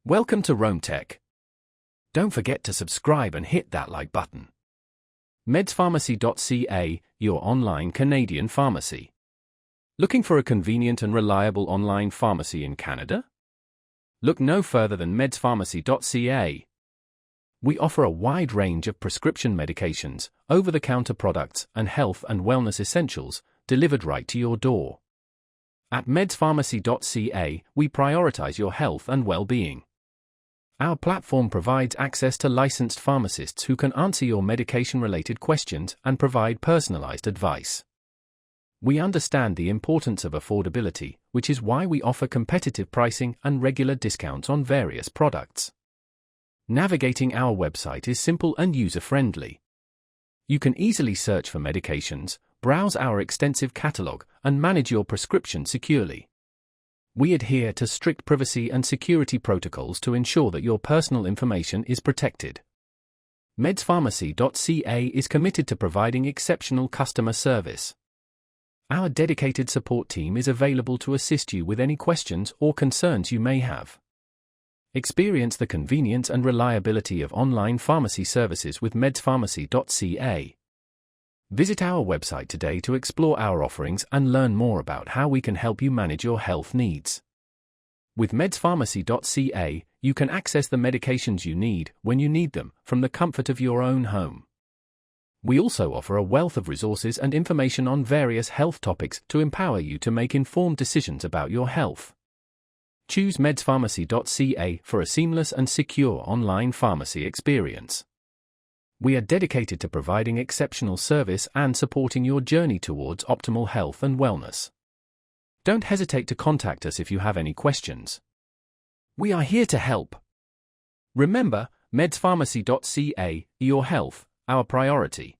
Welcome to Rome Tech. Don't forget to subscribe and hit that like button. medspharmacy.ca, your online Canadian pharmacy. Looking for a convenient and reliable online pharmacy in Canada? Look no further than medspharmacy.ca. We offer a wide range of prescription medications, over-the-counter products, and health and wellness essentials delivered right to your door. At medspharmacy.ca, we prioritize your health and well-being. Our platform provides access to licensed pharmacists who can answer your medication-related questions and provide personalized advice. We understand the importance of affordability, which is why we offer competitive pricing and regular discounts on various products. Navigating our website is simple and user-friendly. You can easily search for medications, browse our extensive catalog, and manage your prescription securely. We adhere to strict privacy and security protocols to ensure that your personal information is protected. medspharmacy.ca is committed to providing exceptional customer service. Our dedicated support team is available to assist you with any questions or concerns you may have. Experience the convenience and reliability of online pharmacy services with medspharmacy.ca. Visit our website today to explore our offerings and learn more about how we can help you manage your health needs. With medspharmacy.ca, you can access the medications you need when you need them from the comfort of your own home. We also offer a wealth of resources and information on various health topics to empower you to make informed decisions about your health. Choose medspharmacy.ca for a seamless and secure online pharmacy experience. We are dedicated to providing exceptional service and supporting your journey towards optimal health and wellness. Don't hesitate to contact us if you have any questions. We are here to help. Remember, medspharmacy.ca, your health, our priority.